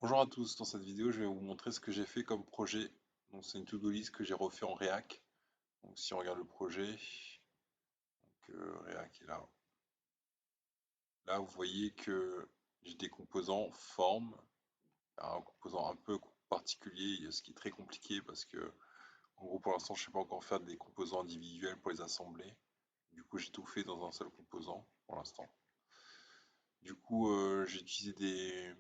Bonjour à tous, dans cette vidéo je vais vous montrer ce que j'ai fait comme projet. Donc c'est une to-do list que j'ai refait en React. Donc si on regarde le projet, React est là. Là vous voyez que j'ai des composants formes, un composant un peu particulier, ce qui est très compliqué parce que en gros pour l'instant je sais pas encore faire des composants individuels pour les assembler. Du coup j'ai tout fait dans un seul composant pour l'instant. Du coup j'ai utilisé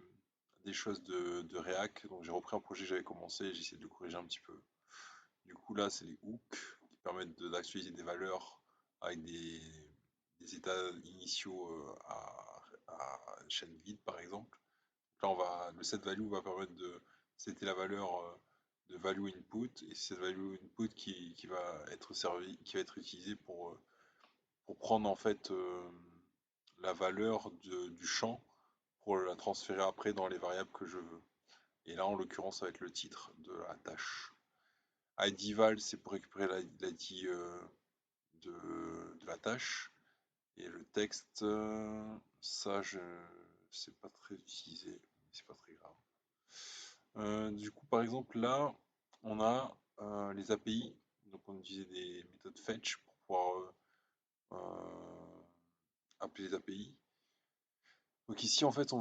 des choses de React, donc j'ai repris un projet que j'avais commencé et j'ai essayé de le corriger un petit peu. Du coup, là, c'est les hooks qui permettent d'actualiser des valeurs avec des états initiaux à chaîne vide, par exemple. Là, le set value va permettre de setter la valeur de value input et c'est cette value input qui va être qui va être utilisée pour prendre en fait la valeur du champ pour la transférer après dans les variables que je veux. Et là, en l'occurrence, ça va être le titre de la tâche. IDval, c'est pour récupérer l'ID de la tâche. Et le texte, ça, je c'est pas très utilisé, c'est pas très grave. Du coup, par exemple, là, on a les API. Donc, on utilisait des méthodes fetch pour pouvoir appeler les API. Donc ici, en fait,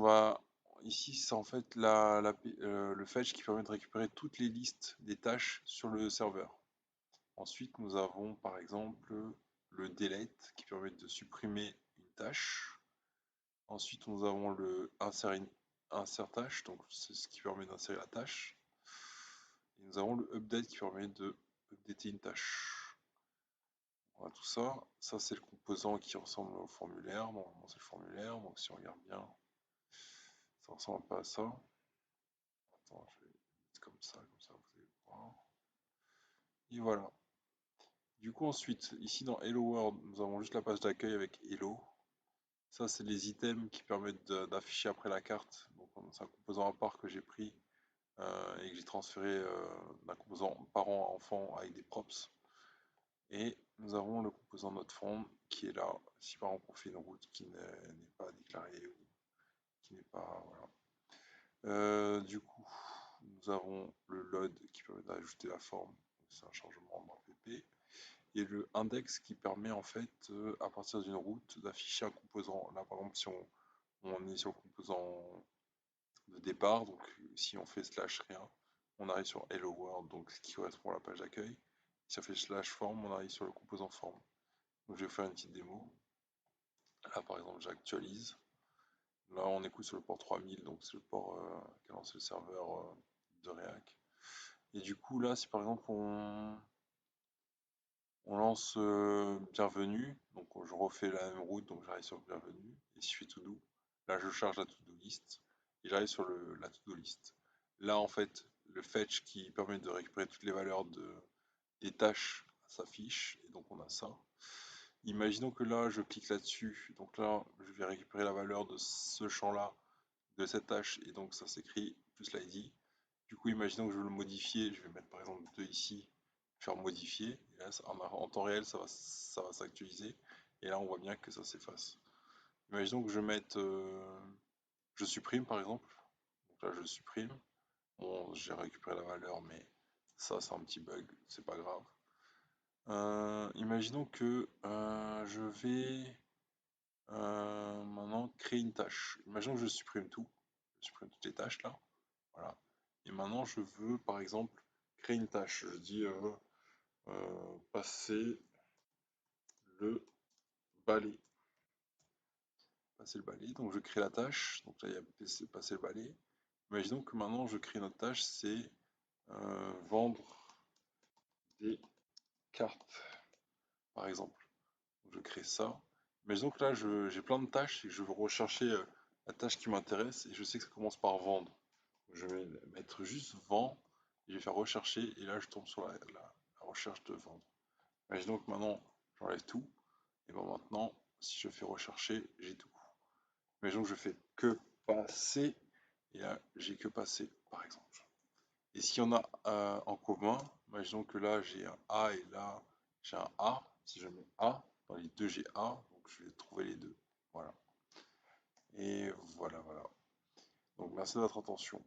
ici, c'est en fait le fetch qui permet de récupérer toutes les listes des tâches sur le serveur. Ensuite, nous avons par exemple le delete qui permet de supprimer une tâche. Ensuite, nous avons le insert tâche, donc c'est ce qui permet d'insérer la tâche. Et nous avons le update qui permet de updater une tâche. Voilà tout ça. Ça, c'est le composant qui ressemble au formulaire. Normalement, c'est le formulaire. Donc, si on regarde bien, ça ressemble pas à ça. Attends, je vais mettre comme ça, vous allez voir. Et voilà. Du coup, ensuite, ici dans Hello World, nous avons juste la page d'accueil avec Hello. Ça, c'est les items qui permettent d'afficher après la carte. Donc, c'est un composant à part que j'ai pris et que j'ai transféré d'un composant parent à enfant avec des props. Et nous avons le composant NoteFront qui est là, si par exemple on fait une route qui n'est pas déclarée ou qui n'est pas. Voilà. Du coup, nous avons le load qui permet d'ajouter la forme. C'est un changement dans PP. Et le index qui permet en fait, à partir d'une route, d'afficher un composant. Là, par exemple, si on est sur le composant de départ, donc si on fait slash rien, on arrive sur hello world, donc ce qui correspond à la page d'accueil. Si on fait slash form, on arrive sur le composant form. Donc je vais faire une petite démo. Là, par exemple, j'actualise. Là, on écoute sur le port 3000, donc c'est le port qu'a lancé le serveur de React. Et du coup, là, si par exemple on lance bienvenue, donc je refais la même route, donc j'arrive sur bienvenue, et si je fais to do, là je charge la to do list, et j'arrive sur la to do list. Là en fait, le fetch qui permet de récupérer toutes les valeurs des tâches s'affiche, et donc on a ça. Imaginons que là je clique là-dessus, donc là je vais récupérer la valeur de ce champ-là, de cette tâche, et donc ça s'écrit plus l'ID. Du coup, imaginons que je veux le modifier, je vais mettre par exemple 2 ici, faire modifier, et là en temps réel ça va s'actualiser, et là on voit bien que ça s'efface. Imaginons que je mette, je supprime par exemple, donc là je supprime, bon j'ai récupéré la valeur mais ça c'est un petit bug, c'est pas grave. Imaginons que je vais maintenant créer une tâche. Imaginons que je supprime tout, je supprime toutes les tâches là, voilà. Et maintenant je veux par exemple créer une tâche, je dis passer le balai. Passer le balai, donc je crée la tâche, donc là il y a passer le balai. Imaginons que maintenant je crée notre tâche, c'est vendre des cartes, par exemple. Donc, je crée ça. Imaginons que là j'ai plein de tâches et que je veux rechercher la tâche qui m'intéresse et je sais que ça commence par vendre. Donc, je vais mettre juste vend et je vais faire rechercher et là je tombe sur la recherche de vendre. Imaginons que maintenant j'enlève tout et ben maintenant si je fais rechercher j'ai tout. Imaginons que je fais que passer, et là j'ai que passer par exemple. Et s'il y en a en commun, imaginons que là j'ai un A et là j'ai un A. Si je mets A, dans les deux j'ai A, donc je vais trouver les deux. Voilà. Et voilà. Donc merci de votre attention.